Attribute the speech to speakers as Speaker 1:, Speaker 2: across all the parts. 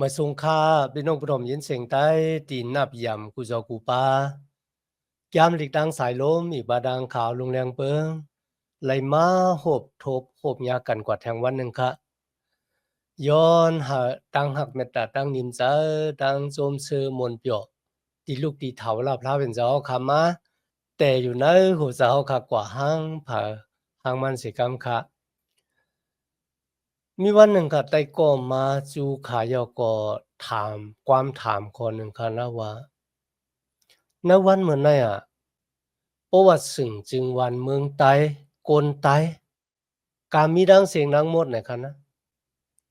Speaker 1: วยสงค่าพี่น้องผู้ชมยินเสียงใต้ตีนนับยำกูจอกูปายามหลีกดังสายลมอีกบาดังขาวลงแรงเปิงไหลมาหบทบหบยากันกว่าแทงวันหนึ่งค่ะย้อนหาตั้งหักเมตตาตั้งนิมใจตั้งโจมเชือมนเปียวตีลูกตีเถาลาพระเป็นเจ้าคำมาแต่อยู่ในหัวเจ้าค่ะกว่าห้างผาห้างมันสิกรรมค่ะมีวันหนึ่งค่ะไต่ก็มาจูขายอก็ถามความถามคนหนึ่งค่ะนะว่าณวันเหมือนไหนประวัติสึ่งจึงวันเมืองไต้กลไต้การมีดังเสียงดังหมดเนี่ยค่ะนะ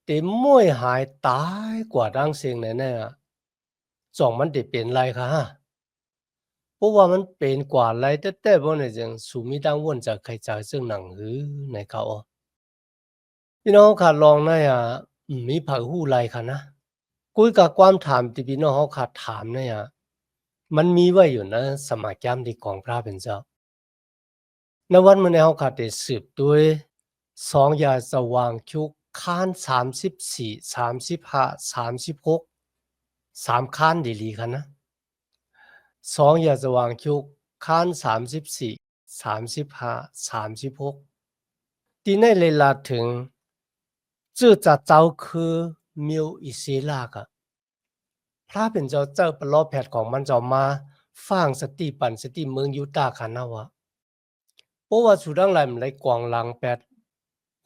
Speaker 1: แต่มวยหายตายกว่าดังเสียงแน่จ่องมันได้เป็นไรค่ะเพราะว่ามันเป็นกว่าไรแต่บ่เนี่ยจังสูมีดังวนจากใครจากซึ่งหนังหือในเขาพี่น้องค่ะลองมีผักหู้ไรค่ะนะคุยกับความถามที่พี่น้องเขาขาดถามมันมีไว้อยู่นะสมัยยามที่ของพระเป็นเจ้าในวันมื้อนี้เขาขาดได้สืบด้วย2ยาสว่างชุกค้าน34 35 36 3ค้านดีหลีค่ะนะ2ยาสว่างชุกค้าน34 35 36ที่ในเวลาถึงจื้อจะเจ้าคือมิวอิเซลากะ พระเป็นเจ้าเจ้าประลอแผดของมันเจ้ามาฟังสติปันสติเมืองยุตาคานาวะเพราะว่าสุดังไหลมันไหลกวางหลังแปด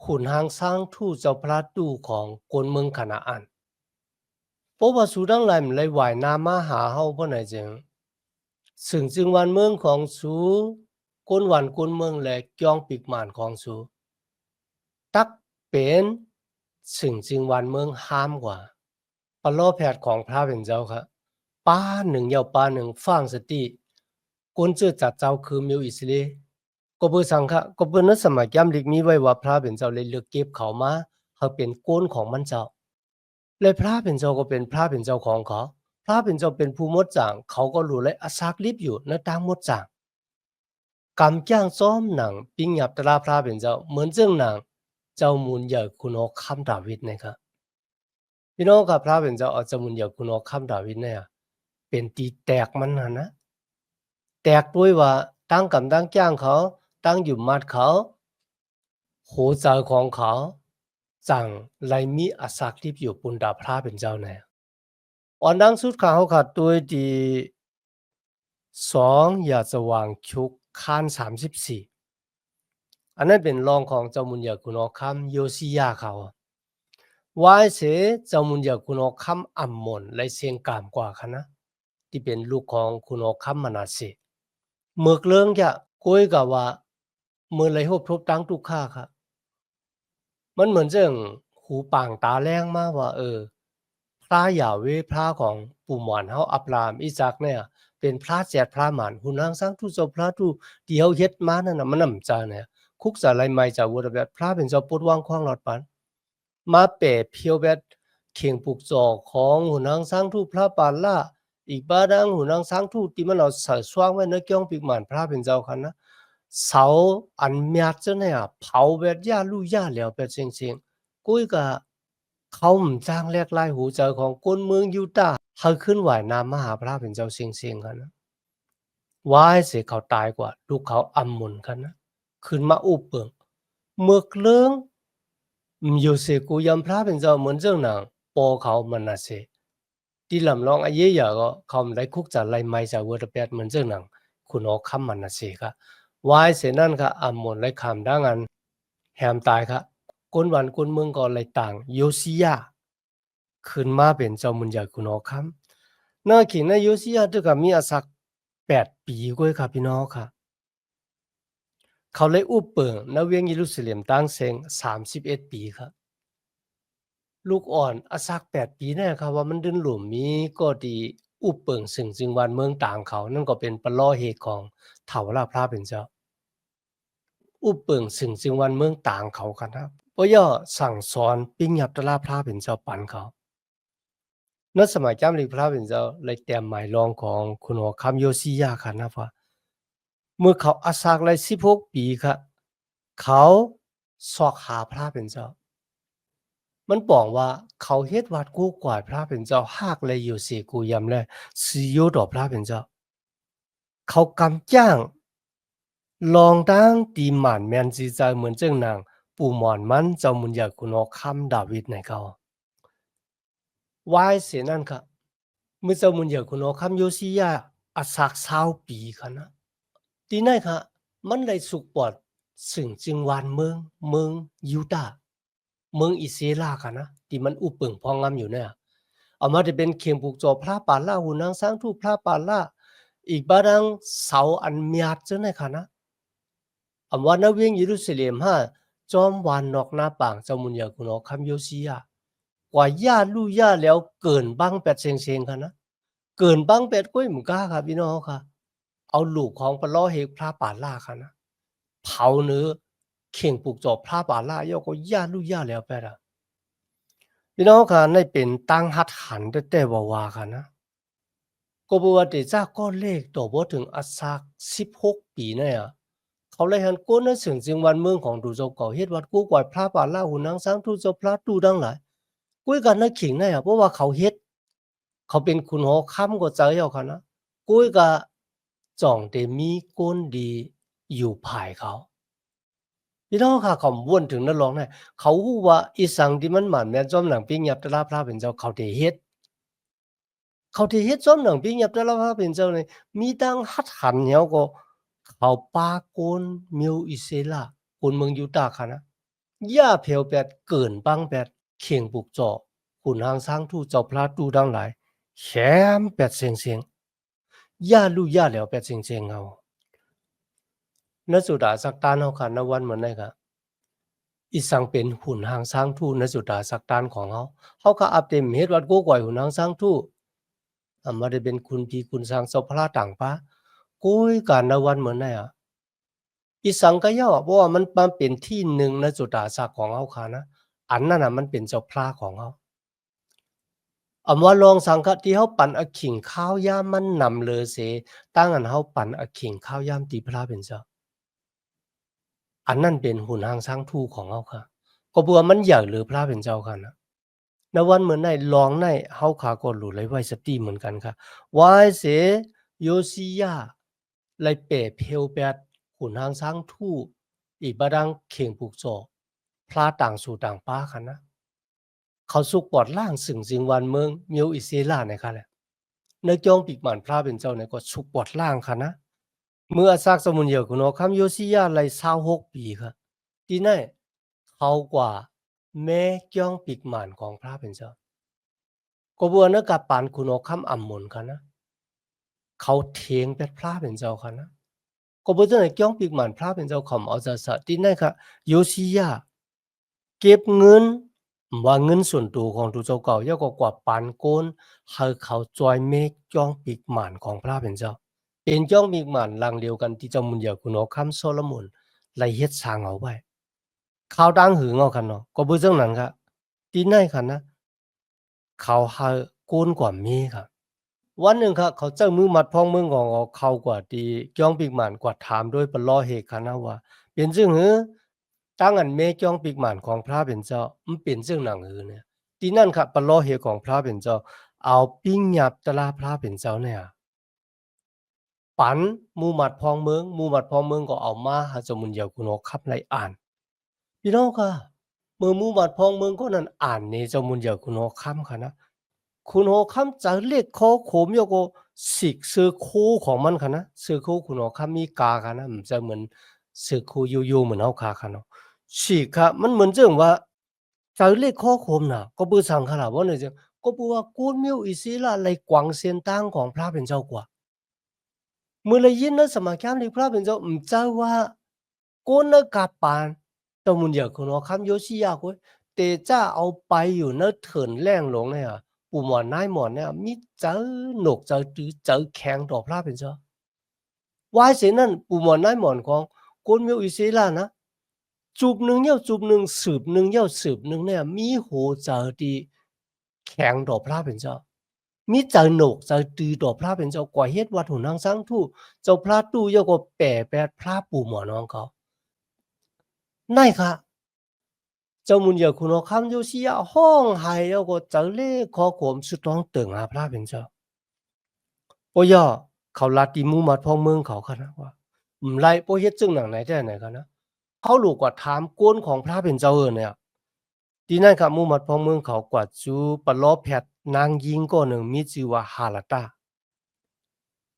Speaker 1: ขุนหางสร้างทู่เจ้าพระดูของกวนเมืองคณาอันเพราะว่าสุดังไหลมันไหลไหวนามาหาเฮาเพราะไหนจึงซึ่งจึงวันเมืองของสูกวนวันกวนเมืองและกยองปิกหมานของสูตักเป็นซึ่งจึงวันเมืองห้ามกว่าปลอแผดของพระเป็นเจ้าค่ะป้าหนึ่งเยาวป้าหนึ่งฟังสติกุนเจอจัดเจ้าคือมิวอิสเลก็เพื่อสังฆะก็เพื่อนั้นสมัยย้ำลิกมีไว้ว่าพระเป็นเจ้าเลยเลือกเก็บเขามาเขาเป็นโกนของมันเจ้าเลยพระเป็นเจ้าก็เป็นพระเป็นเจ้าของเขาพระเป็นเจ้าเป็นผู้มดจางเขาก็รู้เลยอาศักลิบอยู่ในตางมดจางกำจ้างซ้อมหนังปิ้งหยับตราพระเป็นเจ้าเหมือนเจ้าหนังเจ้ามูลใหญ่คุณอคำดาวิดนะครับพี่น้องกับพระเป็นเจ้าเอาเจ้ามูลใหญ่คุณอคำดาวิดเนี่ยเป็นตีแตกมันนะแตกด้วยว่าตั้งกำตั้งจ้างเขาตั้งอยู่มัดเขาโหใจของเขาจังไรมีอาศักที่อยู่ปุนดาพระเป็นเจ้าแน่อ่อนดังสุดเขาขาดตัวดี2อย่าสว่างชุกคาน34อันนั้นเป็นรองของเจ้ามุนยาคุณอคัมโยซิยาเขาวายเสเจ้ามุนยาคุณอคัมอัมมนและเสียงกามกว่าคณะที่เป็นลูกของคุณอคัมมานาเสเมือกเรื่องจะคุยกับว่าเมื่อไรหบทบตั้งทุกข้าค่ะมันเหมือนเรื่องหูป่างตาแรงมากว่าพระยาเวพระของปู่หมอนเฮาอับรามอิซักเนี่ยเป็นพระแจดพระหมานหุนนางสร้างทุเจ้าพระทุที่เฮาเฮ็ดมานั่นน่ะมันนำจาเนี่ยคุกสะไรไม่จะวรแบบพระเป็นเจ้าปดวางขวางหลอดปันมาเปะเพียวแบบเข่งปุกจอของหุนนางสร้างทุพระปานล่าอีกบาดังหุนนางสร้างทุที่มันเอาใส่สว่างไว้ในก้องปิกหมานพระเป็นเจ้าคันนะเสาอันเมียดจะเนี่ยเผาแบบย่าลู่ย่าแล้วแบบเซ็งๆกุ้ยก็เขาจ้างแลกไล่หูเจอของคนเมืองยูตาเฮาขึ้นไหวนามมหาพระเป็นเจ้าเสียงๆกันนะวายเสียเขาตายกว่าลูกเขาอำมุนกันนะขึ้นมาอุบเปิงเมือกเลืองอยู่เสกูยำพระเป็นเจ้าเหมือนเจ้าหนังปอเขามันน่ะเสที่ลำลองอาเยยาก็เขาไม่ได้คุกจะไล่ไม้จากวัดเปียดเหมือนเจ้าหนังคุณออกคำมันน่ะเสค่ะวายเสนั่นค่ะอำมุนไล่คำดังอันแหมตายค่ะคนวันคนเมืองก็ไล่ต่างโยซิยาขึ้นมาเป็นเจ้ามุนใหญ่คุณออกคำน่าขิงในโยซิยาด้วยกับมีอาศัก8 ปีก้วยค่ะพี่น้องค่ะเขาเลยอุปเปิงณเวียงเยรูซาเล็มตั้งเซง31 ปีครับลูกอ่อนอาศัก8 ปีแน่ครับว่ามันดึนหลุมมีก็ดีอุปเปิงซึ่งจึงวันเมืองต่างเขานั่นก็เป็นปล้อเหตุของเถาลาพระเป็นเจ้าอุปเปิงซึ่งจึงวันเมืองต่างเขากันนะเพราะย่อสั่งสอนปิ้งหยับตะลาพระเป็นเจ้าปันเขาณสมัยจำลิพระเป็นเจ้าเลยเตรียมหมายรองของคุณหัวคำโยซิยาค่ะนะว่าเมื่อเขาอาศักเลย16 ปีครับเขาสอกหาพระเป็นเจ้า มันบอกว่าเขาเฮ็ดวัดกู้กว่าพระเป็นเจ้าหากเลยอยู่เสียกูยำเลยสิโยต่อพระเป็นเจ้าเขากำจ้างลองตั้งตีหมันแมนจีใจเหมือนเจ้านางปู่หมอนมันเจ้ามุนอยากคุณอคำดาวิดในเขาวายเสียนั่นค่ะมื่อเจ้ามุนอยากคุณอคำโยซิยาอาศัก20 ปีค่ะนะตีไหนค่ะมันเลยสุกปอดสึงจึงวานเมืองยูดาห์เมืองอิสราเอลค่ะนะที่มันอุปึงพองงามอยู่เนี่ยเอามาจะเป็นเขียงผูกจอพระปาล่าหูนางสร้างทูปพระปาล่าอีกบาดังเสาอันเมียดเจ้าไหนค่ะนะอำว่านาเวียงเยรูซาเล็มฮะจอมวานนอกหน้าป่างเจ้ามุนอยากคุณอคำโยซิยากว่าย่าลู่ย่าแล้วเกินบังแปดเซงค่ะนะเกินบังแปดก้อยหมุก้าค่ะพี่น้องค่ะเอาลูกของปล้อเฮกพระป่าล่าค่ะนะเผาเนื้อเข่งปลูกจอบพระป่าล่าย่อก็ย่าลู่ย่าแล้วแปดอ่ะพี่น้องค่ะในเป็นตั้งหัดหันแต่ว่าค่ะนะก็บอกว่าเดจ้าก็เลขตัวบ่ถึงอัศก16 ปีเนี่ยอ่ะเขาเลยหันก้นนั้นถึงจึงวันเมืองของดูเจ้าเก่าเฮ็ดวัดกู้กว่าพระป่าล่าหูนางสร้างทูเจ้าพระตู้ดังหลายกุ้ยกันนักขิงเนี่ยเพราะว่าเขาเฮ็ดเขาเป็นคุณหอค้ำก็ใจเอาค่ะนะกุ้ยกะจ่องเตมีก้นดีอยู่ภายเขาพี่น้องค่ะเขาวนถึงนั่นร้องเนี่ยเขาฮู้ว่าอีสังที่มันหมันแม่นจอมหนังปิ้งยับตะลาพระเป็นเจ้าเขาได้เฮ็ดจอมหนังปิ้งยับตะลาพระเป็นเจ้านี่มีตั้งหัดหันเหนียวก็เขาปาโกนมิวอิเซลาคนเมืองยูตาห์ค่ะนะย่าเพียวแปดเกินปังแปดเข่งปุกเจาะขุนหางสร้างทู่เจ้าพระตู้ดังหลายแชมแปดเสียงย่าลู่ย่าแล้วแปดเสียงเอาณสุดาสักตานเฮาค่ะณวันเหมือนไดค่ะอีสังเป็นหุ่นหางสร้างทู่ณสุดาสักตานของเฮาก็อัปเต็มเฮ็ดวัดโกก่อยหุ่นหางสร้างทู่มาได้เป็นคุณพี่คุณสร้างเจ้าพระต่างปะโก้ยการณวันเหมือนไดอะอีสังก็ย่อเพราะว่ามันเป็นที่หนึ่งณสุดาศักดิ์ของเฮาค่ะนะอันนั้นน่ะมันเป็นเจ้าพระของเฮา ว่าลองสังกะที่เฮาปั่นอะขิงข้าวยามมันนำเลอเสตั้งอันเฮาปั่นอะขิงข้าวยามตีพระเป็นเจ้าอันนั้นเป็นหุนหางช้างทู่ของเฮาค่ะก็บัวมันใหญ่หรือพระเป็นเจ้าค่ะนะณวันเหมือนในลองในเฮาขาก็รู้เลยไว้สติเหมือนกันค่ะวายเสโยซิยาไลเปเพลแปดหุนหางช้างทู่อีกบาดังเข่งผูกจอพระต่างสู่ต่างป้าค่ะนะเขาสุกปอดล่างสึงสิงวันเมืองเมียวอิเซลาในค่ะแหละ ในจองปีกหมันพระเป็นเจ้าเนี่ยก็ชุกปอดล่างค่ะนะเมื่อซากสมุนเหี่ยวคุณอคำโยซิยาไล26 ปีค่ะที่นั่นเขากว่าแม่จองปีกหมันของพระเป็นเจ้าก็บัวนกับปานคุณอคำอ่ำมนค่ะนะเขาเถียงเป็นพระเป็นเจ้าค่ะนะก็บ่จังได๋จองปีกหมันพระเป็นเจ้าของเอาซะซะที่นั่นค่ะโยซิยาเก็บเงินว่าเงินส่วนตัวของตูเจ้าเก่ายาวกว่าปานโกนให้เขาจอยเมกจองปีกหมันของพระเป็นเจ้า เป็นจ้องมีหมันลังเดียวกันที่เจ้ามุนอยากคุณเอาคำโซโลมอนไล่เฮ็ดสร้างเอาไว้ข่าวดังหึงเอาคันเนาะก็บ่จั่งนั้นครับที่ไหนคันนะเขาหาโกนกว่ามีครับวันหนึ่งครับเขาเจ้ามือมัดพ้องเมืองของเขากว่าที่จ้องปีกหมันกว่าถามโดยปล้อเหตุคันนะว่าเป็นจึงหือตั้งอันเมจ้องปีกหมันของพระเป็นเจ้ามันเป็นจึงหนังหือเนี่ยที่นั่นครับปล้อเหตุของพระเป็นเจ้าเอาปิ้งหยับตะลาพระเป็นเจ้าเนี่ย ปันหมู่หมัดพ้องเมืองหมู่หมัดพ้องเมืองก็เอามาหาเจ้ามุนเหยี่ยวคุณหกคับไล่อ่านพี่น้องค่ะเมื่อหมู่หมัดพ้องเมืองก็นั่นอ่านนี่เจ้ามุนเหยี่ยวคุณหกค่ำค่ะนะคุณหกค่ำจะเลขคอโขมโยก็สิกซื้อคู่ของมันค่ะนะซื้อคู่คุณหกค่ำมีกาค่ะนะมันจะเหมือนซื้อคู่อยู่ๆเหมือนเฮาคาค่ะเนาะสิกค่ะมันเหมือนจังว่าจะเลขคอโขมน่ะก็บ่สังขะล่ะว่าเนี่ยจังก็บ่ว่ากูนมิวอิศิลาไลกวางเซียนตั้งของพระเป็นเจ้ากว่า มื่อเลยยินนะสมัครแคมป์ที่พระเป็นเจ้าเจ้าว่ากูนกับปานตมุนอยากคนว่าคำโยชิยาคุยแต่จ้าเอาไปอยู่เนื้อเถินแรงลงเนี่ยปู่หมอนนายหมอนเนี่ยมีเจอหนกเจอจื้อเจอแข็งต่อพระเป็นเจ้าวายเสนั่นปู่หมอนนายหมอนของกูนมิวอิเซลานะจูบหนึ่งเย้าจูบหนึ่งสืบหนึ่งเย้าสืบหนึ่งเนี่ยมีโหเจอดีแข็งต่อพระเป็นเจ้า มีเจ้าหนกเจ้าตือต่อพระเป็นเจ้ากว่าเฮ็ดวัดหุนนางสังทูเจ้าพระตู้ยก็แปรแปดพระปู่หมอน้องเขานั่นค่ะ เจ้ามุนอย่าคุณเอาคำโยชิยะห้องไห้แล้วก็เจอเล่ขอความสุดต้องเติงหาพระเป็นเจ้าปอย่อเขาลาติมูมัดพ่อเมืองเขาค่ะนะว่าไรปอเฮ็ดจึงหนังไหนได้ไหนกันนะเขาลูกกว่าถามกวนของพระเป็นเจ้าเนี่ยที่นั่นครับมูมัดพ่อเมืองเขากว่าจูปะล้อแพทนางยิงก็หนึ่งมีชื่อว่าฮาลาตา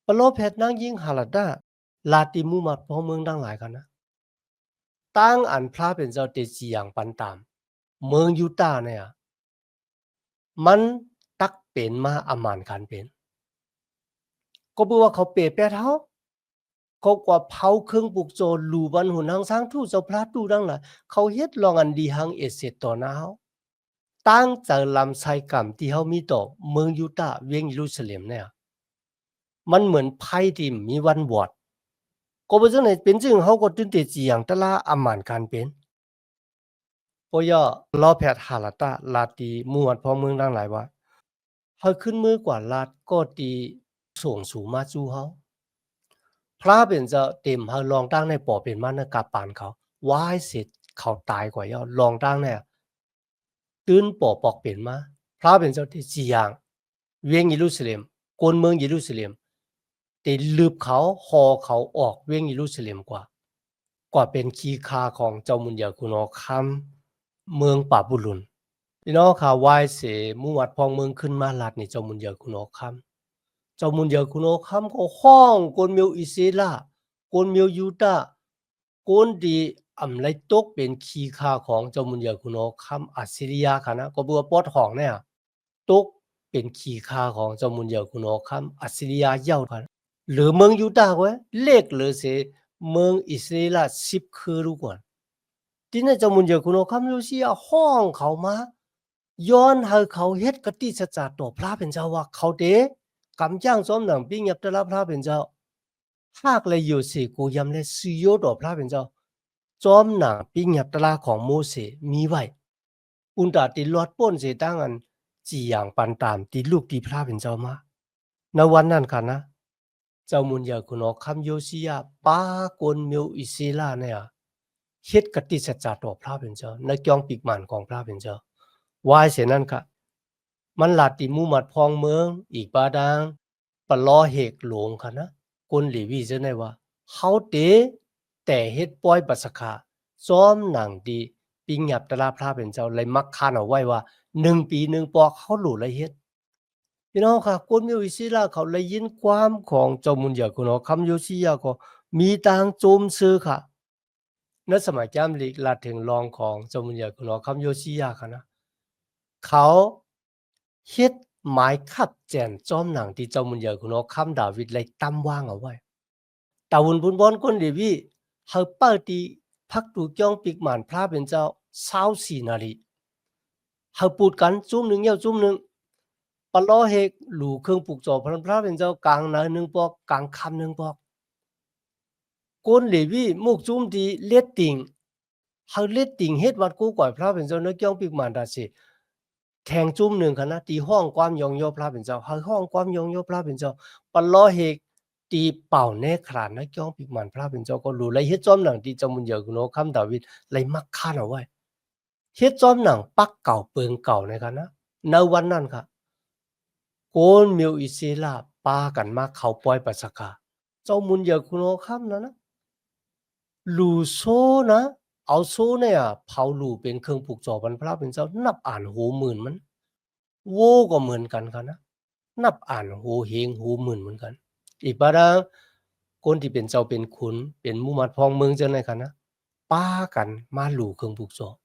Speaker 1: ปะล้อแพทนางยิงฮาลาตาลาติมูมัดพ่อเมืองดังหลายกันนะตั้งอันพระเป็นเจ้าเตจีอย่างปันตามเมืองยูตาห์เนี่ยมันตักเป็นมาอามานกันเป็นก็บอกว่าเขาเปรตแปดเท้าเขากว่าเผาเครื่องปลูกโจรลูบันหุนหังสร้างทู่เจ้าพระตู้ดังล่ะเขาเฮ็ดลองอันดีหังเอเสร็จต่อหน้าเฮาตั้งใจลำไส้กรรมที่เฮามีต่อเมืองยูตาห์เวียงเยรูซาเล็มเนี่ยมันเหมือนไพ่ที่มีวันวอดก็บ่จังไหนเป็นจึงเฮาก็ตื่นเตจีอย่างตะลาอามานกันเป็นปอย่อลอแพทย์หาลาตาลาตีมวดพอเมืองดังหลายว่าเฮาขึ้นมือกว่าลาดก็ตีส่งสู่มาจูเฮาพระเป็นจะเต็มเฮาลองตั้งในปอเป็นมันกาปานเขาวายเสร็จเขาตายกว่าย่อลองตั้งเนี่ยตื่นปอปอกเป็นมาพระเป็นเจ้าที่จีอย่างเวียงเยรูซาเล็มกวนเมืองเยรูซาเล็มแต่ลืบเขาหอเขาออกเวียงเยรูซาเล็มกว่าเป็นคีคาของเจ้ามุนยาคุณอคำเมืองป่าบุรุนพี่น้องค่ะวายเสมุวัดพองเมืองขึ้นมาลัดนี่เจ้ามุนยาคุณอคำเจ้ามุนยาคุณอคำก็ห้องกวนเมียวอิเซลากวนเมียวยูตากวนดีอำไลตกเป็นคีคาของเจ้ามุนยาคุณอคำอัสซีริยาค่ะนะก็บัวปอดห้องเนี่ยตกเป็นคีคาของเจ้ามุนยาคุณอคำอัสซีริยาเย้าค่ะหรือเมืองยูตาก็เลขหรือเสเมืองอิสราเอล10คือรู้ก่อนที่นั่นเจ้ามุนเจอคุณเอาคำโยชิยาห้องเขามาย้อนให้เขาเฮ็ดกติสัจจะต่อพระเป็นเจ้าว่าเขาเดกำจ้างซ้อมหนังปิ้งยับตละพระเป็นเจ้าหากเลยอยู่สิกูยำเลยสิโยต่อพระเป็นเจ้าจอมหนังปิ้งยับตละของโมเสสมีไว้อุนตาติลอดป้นเสตั้งอันจีอย่างปันตามติลูกตีพระเป็นเจ้ามาในวันนั้นค่ะนะเจ้ามุนยาคุณเอาคำโยชิยาป้ากวนเมียวอิสราเอลเนี่ยเฮ็ดกติสัจจะต่อพระเป็นเจ้าในจองปีกหมันของพระเป็นเจ้าวายเสียนั่นค่ะมันลาติมูมัดพองเมืองอีกบาดางปะล้อเหกหลวงค่ะนะคนหลีวีจะได้ว่าเขาเตแต่เฮ็ดปล่อยปัสขาซ้อมหนังดีปิงหยับตะลาพระเป็นเจ้าเลยมักคานเอาไว้ว่า1ปี1ปอเขาหลู่เลยเฮ็ดพี่น้องค่ะคนมีวิสิลาเขาเลยยินความของเจ้ามุนยาคุณคำโยชิยาก็มีทางโจมซื้อค่ะในสมัยจำลีกลาถึงรองของเจ้ามุนยาคุณคำโยชิยาค่ะนะเขาเฮ็ดหมายขับแจนจอมหนังที่เจ้ามุนยาคุณคำดาวิดเลยตั้มว่างเอาไว้ตาวุนบุญบอนคนเดวีเฮาเปิดตีพักตูจ้องปีกหมานพระเป็นเจ้า24นาฬิเฮาพูดกันจุ่มหนึ่งเหี่ยวจุ่มหนึ่งปล้อเฮกหลู่เครื่องปลูกจอพระพระเป็นเจ้ากลางนาหนึ่งปอกกลางคำหนึ่งปอกก้นเลวีมุกจุ่มดีเล็ดติ่งเฮาเล็ดติ่งเฮ็ดวัดกู้ก่อยพระเป็นเจ้าเนื้อเกี้ยวปีกหมานดาสิแข่งจุ่มหนึ่งคณะตีห้องความยองโยพระเป็นเจ้าเฮาห้องความยองโยพระเป็นเจ้าปล้อเฮกตีเป่าแน่ขลาดนะเกี้ยวปีกหมานพระเป็นเจ้าก็รู้เลยเฮ็ดจอมหนังที่เจ้ามุนเยอะกุโนคำดาวิดเลยมักฆ่าเอาไว้เฮ็ดจอมหนังปักเก่าเปิงเก่าในกันนะในวันนั้นค่ะโกนเมียวอิเซลาปากันมาเขาปล่อยปัสกาเจ้ามุนเยอะกุโนคำนะลูโซนะเอาโซเนี่ยเผาลูเป็นเครื่องปลูกจอบรรพระเป็นเจ้านับอ่านโหมื่นมันโวก็เหมือนกันค่ะนะนับอ่านโหเฮงโหมื่นเหมือนกันอีกบาดาคนที่เป็นเจ้าเป็นขุนเป็นมุมัดพองเมืองจังได๋ค่ะนะป้ากันมาลูเครื่องปลูกจอบ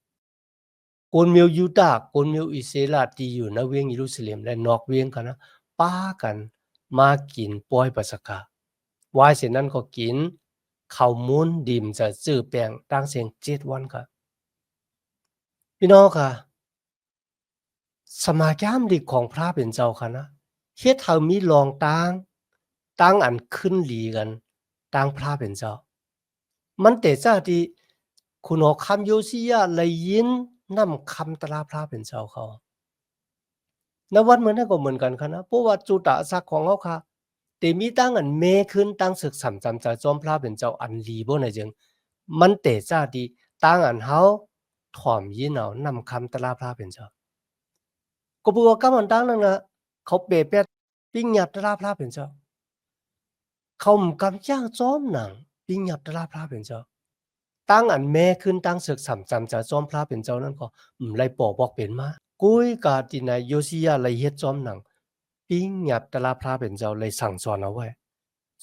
Speaker 1: คนเมียวยูดาห์คนเมียวอิสราเอลที่อยู่ในเวียงเยรูซาเล็มและนอกเวียงค่ะนะป้ากันมากินปล่อยปัสกาวายเสร็จนั้นก็กินข้าวมูลดิมจะซื้อแป้งตั้งเสียง7วันค่ะพี่น้องค่ะสมาคมดิของพระเป็นเจ้าค่ะนะเฮ็ดให้มีรองตั้งอันขึ้นหลีกันตั้งพระเป็นเจ้ามันแต่จ้าที่คุณออกคำโยชิยาเลยยินนำคำตราพระเป็นเจ้าเขาณวัดเหมือนนั้นก็เหมือนกันค่ะนะเพราะว่าจุตะศักดิ์ของเขาค่ะแต่มีตั้งอันเมขึ้นตั้งศึกสำจำใจจอมพระเป็นเจ้าอันลีบ่ไหนจึงมันแต่จ้าที่ตั้งอันเฮา ถ่อมยินเอานำคำตะลาพระเป็นเจ้าก็บัวกำมันตั้งนั่นนะเขาเปเปดปิ้งหยัดตะลาพระเป็นเจ้าเขากำย่างจ้อมหนังปิ้งหยัดตะลาพระเป็นเจ้าตั้งอันแม่ขึ้นตั้งศึกสำจำจะจ้อมพระเป็นเจ้านั่นก็ไล่ปอบอกเป็นมากุ้ยกาตินายโยซิยาไล่เฮ็ดจ้อมหนังปิ้งหยัดตะลาพระเป็นเจ้าเลยสั่งสอนเอาไว้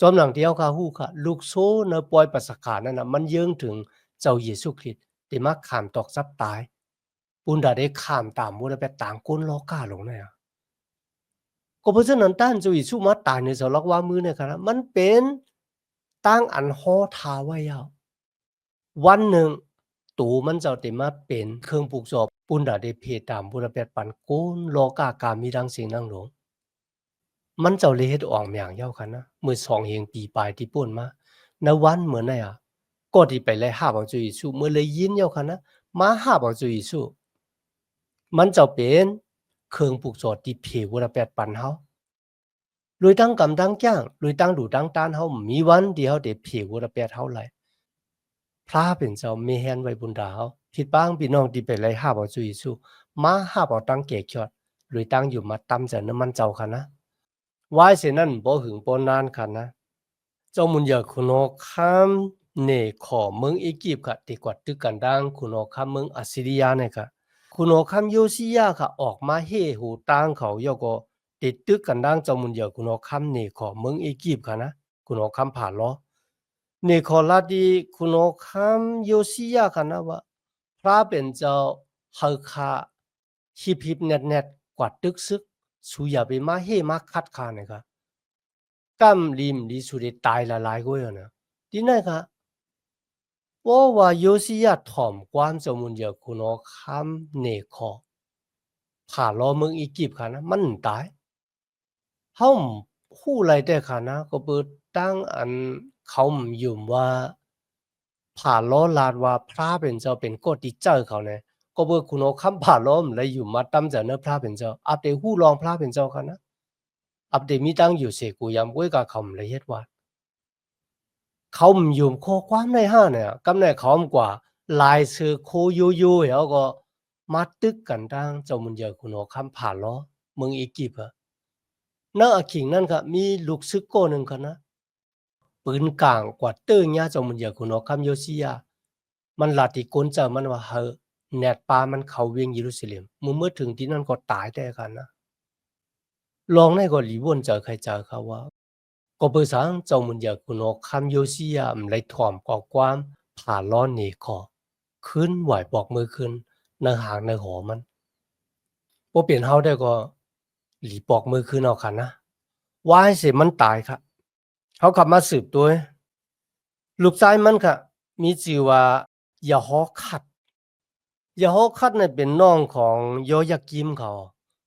Speaker 1: จอมหนังเดียวค่ะฮู้ค่ะลูกโซ่เนปอยปัสสขานั่นน่ะมันเยื่องถึงเจ้าเยซูคริสต์ที่มาขามตอกซับตายปุณดาได้ขามตามบุญไปต่างก้นล้อกาลงเนี่ยก็เพราะฉะนั้นต้านเจ้าเยซูมาตายในสลักว่ามือเนี่ยครับมันเป็นตั้งอันฮอทาไว้ยาววันหนึ่งตูมันเจ้าเต็มมาเป็นเครื่องปลูกสอบปุณดาได้เพตามบุญไปปันก้นล้อกากามีดังเสียงนั่งหลงมันเจ้าเลยเฮ็ดออกอย่างเย้าคันนะเมื่อ2เฮงปีปลายที่ป่นมาณวันเหมือนน่ะก็ที่ไปเลยหาบเอาจุยสู้เมื่อเลยยินเย้าคันนะมาหาบเอาจุยสู้มันเจ้าเป็นเครื่องปลูกสอดที่เพวละ8ปันเฮาโดยตั้งกำตั้งจ้างโดยตั้งดูตั้งต้านเฮามีวันที่เฮาได้เพวละ8เฮาไหลพระเป็นเจ้ามีแฮนไว้บุญดาเฮาผิดบ้างพี่น้องที่ไปเลยหาบเอาจุยสู้มาหาบเอาตั้งเกะยอดโดยตั้งอยู่มาตำจะน้ำมันเจ้าคันนะวายเสนั้นบ่หึงบ่นานคันนะเจ้ามุนอยากคุณอคำเนขอเมืองอียิปต์ค่ะตีกว่าตึกกันดังคุณอคำเมืองอัสซีรียาเนี่ยค่ะคุณอคำโยซิยาค่ะออกมาเฮหูตังเขายก็ติดตึกกันดังเจ้ามุนอยากคุณอคำเนขอเมืองอียิปต์ค่ะนะคุณอคำผ่านล้อเนขอลาดีคุณอคำโยซิยาค่ะนะว่าพระเป็นเจ้าเฮาคาฮิปเน็ตกว่าตึกซึกสุยาไปมาเฮมาคัดคาเนี่ยค่ะกำลิมลิสุดตายละลายก็อย่างนะที่นั่นค่ะว่าโยซิยาถ่อมความจมุนเยคุณอคำเนคอผ่าล้อเมืองอียิปต์ค่ะนะมันตายเฮาฮู้ไรแต่ค่ะนะก็เปิดตั้งอันเขายุ่มว่าผ่าล้อลาดว่าพระเป็นเจ้าเป็นกฎที่เจ้าเขาเนี่ยก็เปิดคุณอคำผ่าล้อมเลยอยู่มาตั้มจะเนื้อพระเป็นเจ้าอัปเดฮู้ลองพระเป็นเจ้าค่ะนะอัปเดมีตั้งอยู่เสกูยามก้วยกับเขาเลยเฮ็ดว่าเขาอยู่ข้อความในห้าเนี่ยกำเนิดเขากว่าลายซื้อโคยูแล้วก็มาตึกกันตั้งเจ้ามุนเยอะคุณโอคำผ่านล้อเมืองอียิปต์อะเนื้อขิงนั่นก็มีลูกซึกโกหนึ่งกันนะปืนกลางกว่าตื้อเนี่ยเจ้ามุนเยอะคุณโอคำโยซิยามันลาติกนเจอมันว่าเฮแนตปามันเขาเวียงเยรูซาเล็มเมื่อถึงที่นั่นก็ตายได้กันนะลองในก็หลีวนเจอใครเจอเขาว่าก็เปิดสังเจ้ามุนอยากคุณอคำโยซิยามไลถ่อมก่อความผ่าล้อนหนีขอขึ้นไหวบอกมือขึ้นในหางในหอมันบ่เปลี่ยนเฮาได้ก็หลีปอกมือขึ้นเอาคันนะว่าให้เสิมันตายครับเขาขับมาสืบตัวลูกชายมันค่ะมีชื่อว่ายาฮอคัดยาฮอคัดเนี่ยเป็นน้องของโยยากิมเขา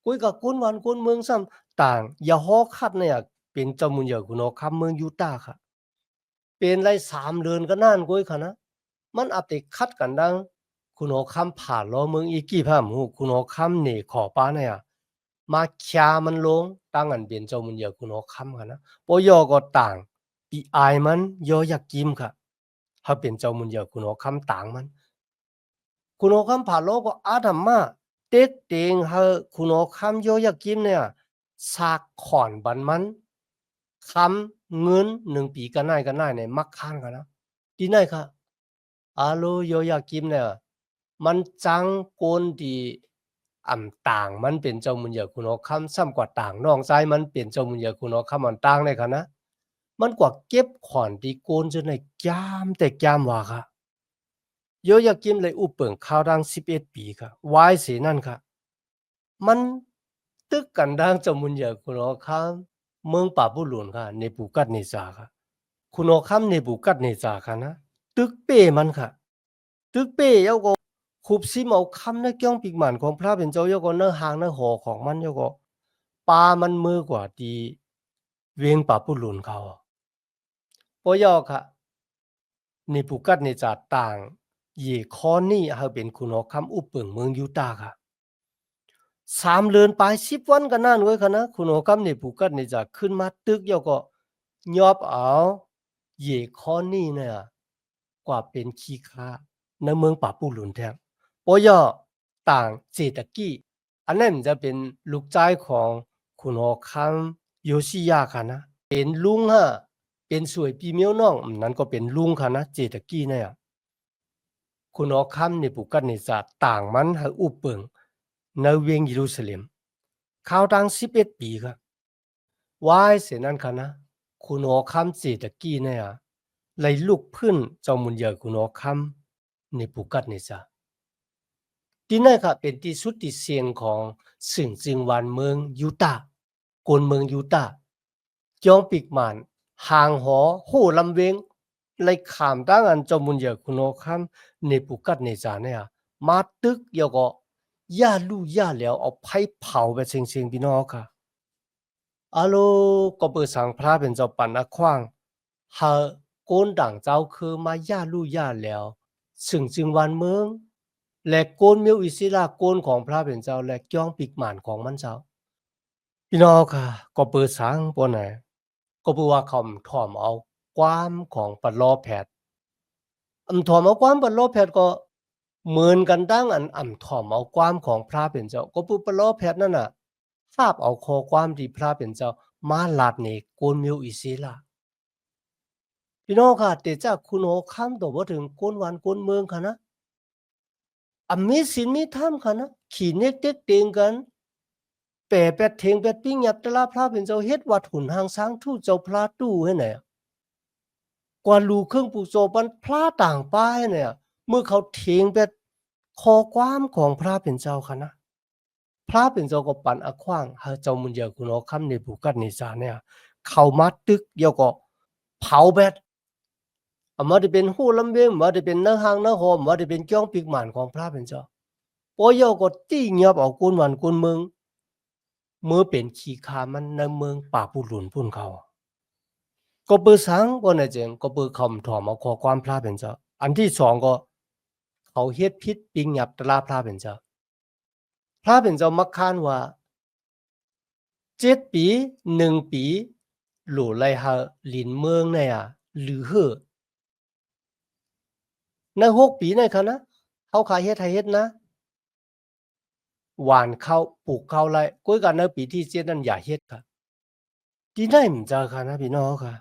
Speaker 1: คุยกับคนวันคนเมืองซ้ำต่างยาฮอคัดเนี่ยเป็นเจ้ามุนเหยอคุณอคำเมืองยูตาห์ค่ะ เป็นไร3เดือนก็นั่นก้อยค่ะนะมันอัปเดตคัดกันดังคุณเอาคำผ่านล้อเมืองอีกี่พามหูคุณเอาคำเหน่ขอป้าเนี่ยมาคยามันลงตั้งอันเปลี่ยนเจ้ามันเยอะคุณเอาคำค่ะนะปอยอก็ต่างปีอายมันยออยากกิมค่ะถ้าเป็นเจ้ามันเยอะคุณเอาคำต่างมันคุณเอาคำผ่านล้อก็อาดัมมาเต็กเต็งเฮาคุณเอาคำยออยากกิมเนี่ยสากขอนบันมันคำเงิน1 ปีกันได้ในมักค้านกันนะดีไหนค่ะอาโลโยอยากกิมเนี่ยมันจังโกนดีต่างมันเป็นเจ้ามุนเหยอคุณเอาคำซ้ำกว่าต่างน้องชายมันเป็นเจ้ามุนเหยอคุณเอาคำมันต่างในค่ะนะมันกว่าเก็บขอนที่โกนจนในยามแต่ยามว่าค่ะโยอยากกิมเลยอุปเปิงข้าวดัง11 ปีค่ะวายเสียนั่นค่ะมันตึกกันดังเจ้ามุนเหยอคุณเอาคำเมืองป่าบุรุนค่ะเนบูกัดเนซาค่ะคุณเอาคำเนบูกัดเนซาค่ะนะตึกเป้มันค่ะ ตึกเป้ยาก็คุบซิมเอาคำในเกี่ยงปีกหมันของพระเป็นเจ้ายาก็เนื้อหางเนื้อหอของมันยาก็ปลามันมือกว่าดีเวียงป่าปุลุนเขาปอยอค่ะนี่ปุกัดนี่จะต่างเย่คอนี่เฮาเป็นคุณอคำอุปเปิงเมืองยูตาค่ะ3 เดือนไป10 วันกันนั่นเว้ยค่ะนะคุณอคำนี่ปุกัดนี่จะขึ้นมาตึกยาก็ยอบเอาเย่คอนี่เนี่ยกว่าเป็นขี้ค้าในเมืองป่าปุลุนแท้ป ย่อต่างเศรษฐกิจอันนั้นมันจะเป็นลูกชายของคุณหอคำโยชิยะค่ะนะเป็นลุงฮะเป็นสวยปีเมียวน้องนั้นก็เป็นลุงค่ะนะเศรษฐกิจเนี่ยคุณหอคำในปุกันในจะต่างมันให้อุปเปิงในเวียงเยรูซาเล็มข่าวดัง11 ปีค่ะวายเสียนั้นค่ะนะคุณหอคำเศรษฐกิจเนี่ยเลยลุกพื้นเจ้ามุนเยอะคุณหอคำในปุกันในจะที่นั่นค่ะเป็นที่สุดที่เสียงของสึ่งจึงวันเมืองยูตาห์กวนเมืองยูตาห์จองปิกหมานห่างหอโหลำเวงเลยขามตั้งอันเจามุนเยอะคุณโอคัมในปุกัดในจาเนี่ยมาตึกยก็ย่าลู่ย่าแล้วเอาไผ่เผาไปเชิงๆพี่น้องค่ะอาโลก็เปิดสังพระเป็นเจ้าปันอขว้างหาโกนด่างเจ้าคือมาย่าลู่ย่าแล้วสึ่งจึงวันเมืองและโกนเมียวอิสิลาโกนของพระเป็นเจ้าและจ้องปิกหมานของมันเจ้าพี่น้องค่ะก็เปิดสังปนไหนก็เปิดว่าเขาถ่อมเอาความของปัลลอแพทย์ถ่อมเอาความปัลลอแพทย์ก็เหมือนกันดั้งอันถ่อมเอาความของพระเป็นเจ้าก็เปิดปัลลอแพทย์นั่นน่ะทราบเอาข้อความที่พระเป็นเจ้ามาลาดในโกนเมียวอิสิลาพี่น้องค่ะแต่จากคุณโอคำตัวบ่ถึงโกนวันโกนเมืองค่ะนะมีศีลมีธรรมค่ะนะขี่เน็กเต็กเตียงกันแปะแปดเทงแปดปิ้งหยับตะลาพระเป็นเจ้าเฮ็ดวัดหุ่นหางช้างทู่เจ้าพระตู้ให้ไหนกว่าลูเครื่องปลูกโซปันพระต่างป้ายเนี่ยเมื่อเขาเทงแปดคอความของพระเป็นเจ้าค่ะนะพระเป็นเจ้าก็ปันอขว้างหาเจ้ามุนเยอะคุณเอาคำในบุกัดนิสาเนี่ยเข้ามาตึกเดียวก็เผาแบดมาได้เป็นหู้ลำเวงมาได้เป็นเนื้อหางเนื้อหอมมาได้เป็นจ้องปีกหมานของพระเป็นเจ้าปอยก็ตี้เงียบเอากุนวันกุนเมืองเมื่อเป็นขี้คามันในเมืองป่าปุหลุนพุ่นเขาก็เปิดสังก็ในเจงก็เปิดคำถอมเอาข้อความพระเป็นเจ้าอันที่สองก็เขาเฮ็ดพิษปิงหยับตลาพระเป็นเจ้าพระเป็นเจ้ามักคานว่า7 ปี1 ปีหลู่ไลหาลินเมืองเนี่ยหรือเฮอใน6 ปีในค่ะนะเขาขายเฮ็ดให้เฮ็ดนะหวานข้าวปลูกข้าวไรกุ้ยกันในปีที่7นั้นอย่าเฮ็ดค่ะที่ไหนมันจะค่ะนะพี่น้องค่ะ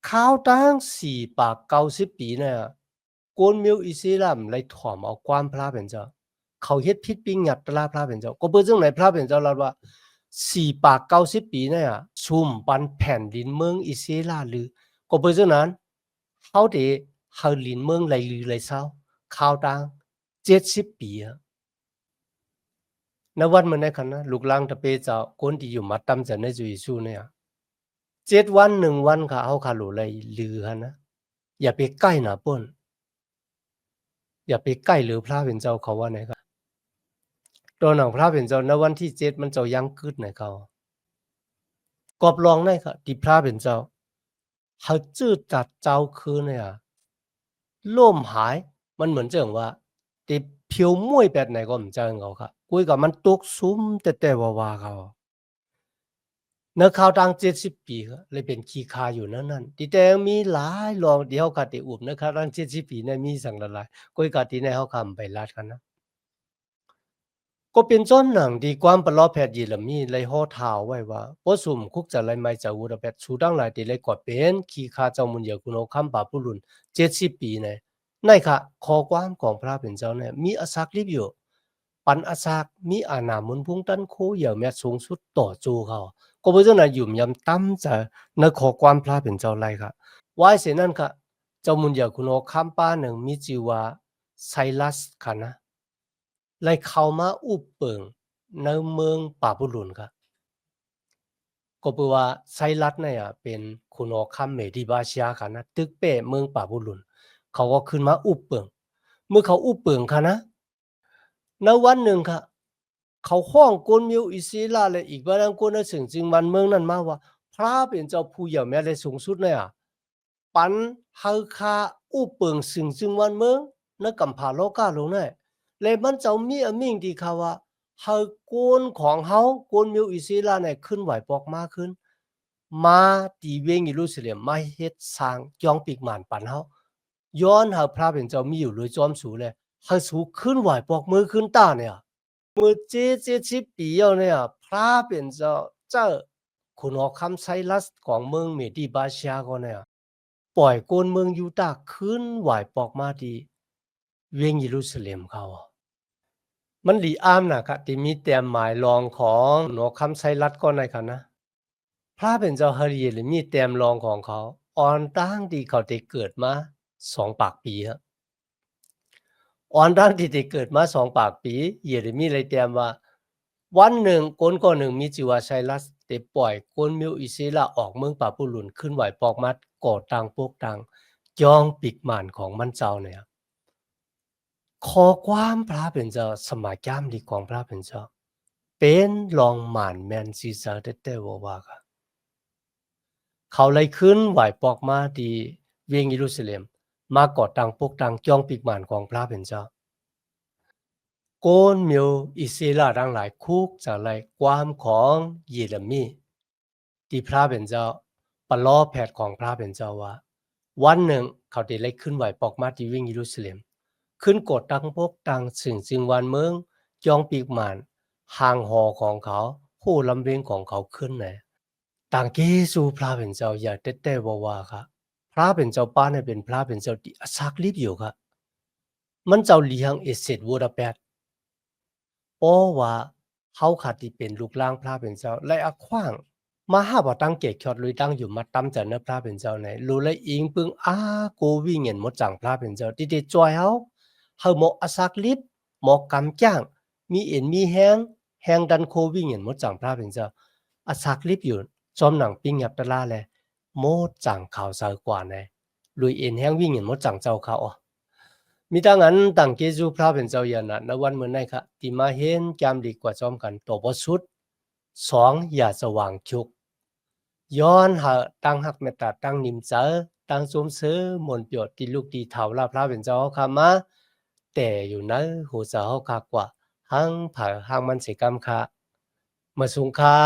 Speaker 1: ข้าวตั้ง4 ปาก90 ปีเนี่ยโกนเมียวอิสลามเลยถ่อมเอาความพระเป็นเจ้าเขาเฮ็ดพิษปิงหยัดตลาพระเป็นเจ้าก็เปิ้นจังไหนพระเป็นเจ้าเราว่า4 ปาก90 ปีเนี่ยชุมปันแผ่นดินเมืองอิสราหรือก็เปิ้นจังนั้นเขาได้เฮาลินเมืองไหลลือไหลเซาข้าวตั้ง70 ปีอะณวันมื้อนั้นคั่นนะลูกหลานตะเปเจ้าคนที่อยู่มัดตำจะในจุยซูเนี่ย7 วัน1 วันค่ะเฮาคาโลไหลลือหั่นนะอย่าไปใกล้นะเปิ้นอย่าไปใกล้หรือพระเป็นเจ้าเขาว่าไหนครับตัวหนังพระเป็นเจ้าณวันที่7มันเจ้ายังกึดไหนเขากอบลองได้ค่ะที่พระเป็นเจ้าเขาจื้อตัดเจ้าคือเนี่ยล่มหายมันเหมือนเจิงว่าติเพียวม่วยแบบไหนก็บ่เจิงเขาค่ะกุยกับมันตกซุมแต่ว่าเขาในข่าวต่าง70 ปีก็เลยเป็นขี้คาอยู่นั่นที่แต่มีหลายลองที่เฮาก็ได้อุบนะครับตั้ง70 ปีเนี่ยมีสังหลายๆกุยกับที่ในเฮาคำไปลาดกันนะ ก็เป็นจ้อนหนังดีความปลอแพทย์ยีละมีเลยห่อเท้าไว้ว่าบ่สุ่มคุกจะไลไม่จะอุดแพทย์สูดังหลายติเลยกว่าเป็นขี้คาเจ้ามุนเยคุณเอาคำบาปุรุน70 ปีเนี่ยในค่ะข้อความของพระเป็นเจ้าเนี่ยมีอสักลิบอยู่ปันอสักมีอาณามุนพุงตันโคเหยี่ยวแม้สูงสุดต่อจูเขาก็บ่จังได๋ยุ่มยำต้ำจะในข้อความพระเป็นเจ้าไลค่ะวายเสนั้นค่ะเจ้ามุนเยคุณเอาคำป้าหนึ่งมีชื่อว่าไซลัสค่ะนะ เลยเข้ามาอุปเปิงในเมืองป่าบุรุนครับก็เปว่าไซรัสเนี่ยเป็นคุณอคัมเมดิบาชยาค่ะนะตึกเป้เมืองป่าบุรุนเขาก็ขึ้นมาอุปเปิงเมื่อเขาอุปเปิงค่ะนะในวันหนึ่งค่ะเขาห้องกวนมิวอิศิลาเลยอีกวันนั้นกวนถึงจึงมันเมืองนั้นมาว่าพระเป็นเจ้าผู้ใหญ่แม้เลยสูงสุดเนี่ยปันเฮาคาอุปเปิงสึงจึงวันเมืองนักกำพาโลกาลงเนี่ยเลยมันเจ้ามีอมิ่งที่เขาว่า เฮาโกนของเฮาโกนมิวอิสราเนี่ยขึ้นไหวปอกมากขึ้นมาตีเวงเยรูซาเล็มมาเฮ็ดสร้างจองปีกหมานปันเฮาย้อนหาพระเป็นเจ้ามีอยู่เลยจอมสูเลย ให้สู้ขึ้นไหวปอกมือขึ้นตาเนี่ยมือเจปีเอาเนี่ยพระเป็นเจ้าเจ้าคุณออกคำไซรัสของเมืองเมดิบาชาก็เนี่ยปล่อยโกนเมืองยูตาขึ้นไหวปอกมาดีเวียงเยรูซาเล็มเขามันดีอ้ามนะครับที่มีแต่หมายรองของหนอคำไซรัสก็ในค่ะนะพระเป็นเจ้าฮาริเยลมีเต็มรองของเขาอ่อนตั้งที่เขาได้เกิดมา2 ปากปีฮะอ่อนตั้งที่ได้เกิดมา2 ปากปีเยเรมีเลยเตรียมว่าวันหนึ่งคนคนหนึ่งมีชื่อว่าไซรัสได้ปล่อยคนมิวอิสราออกเมืองปาปุลุนขึ้นไหวปอกมัดก่อตังพวกตังจองปิกหมานของมันเจ้าเนี่ยขอความพระเป็นเจ้าสมัยจามดีของพระเป็นเจ้าเป็นรองหมานแมนซีซาเต้ว่าค่ะเขาเลยขึ้นไหวปอกมาดีเวียงเยรูซาเล็มมาก่อตังพวกตังจองปิกหมานของพระเป็นเจ้าโกนมิวอิสราทั้งหลายคุกจากไรความของเยเรมีที่พระเป็นเจ้าปลอแผดของพระเป็นเจ้าว่าวันหนึ่งเขาได้เลยขึ้นไหวปอกมาที่เวียงเยรูซาเล็มขึ้นกดตังพวกตังซึ่งวันเมืองจองปีกหมานห่างหอของเขาผู้ลำเวงของเขาขึ้นไหนต่างเกสู่พระเป็นเจ้าอย่าเต้ว่าค่ะพระเป็นเจ้าป้าเนี่ยเป็นพระเป็นเจ้าที่สักรีบอยู่ค่ะมันเจ้าเลี้ยงเอเสดวูดาเปดเพราะว่าเขาขาดที่เป็นลูกล่างพระเป็นเจ้าและอขว้างมาหาบ่ตั้งเกตคอดลุยตั้งอยู่มาตั้มจันเนพระเป็นเจ้าไหนรู้และอิงปึงโกวิ่งเงินหมดจังพระเป็นเจ้าที่ได้จอยเขาหมออสักลิบหมอกำจ้างมีเอ็นมีแห้งดันโควิ่งเงินหมดจังพระเป็นเจ้าอสักลิบอยู่จอมหนังปิ้งหยับตะลาแลหมดจังข่าวสารกว่าไหนลุยเอ็นแห้งวิ่งเงินหมดจังเจ้าเขามีดังนั้นตั้งเกจูพระเป็นเจ้าอย่างนั้นในวันเมื่อไหร่ค่ะที่มาเห็นจำดีกว่าจอมกันตัวบสุด2อย่าสว่างชุกย้อนหาตั้งหักเมตตาตั้งนิมเจอตั้งสมเสือมนเปียดที่ลูกดีเท่าลาพระเป็นเจ้าค่ะมาแต่อยู่นั้นหูเจ้าค่ะกว่าหังผ่าหังมันเสกรรมค่ะมาสุงค่ะ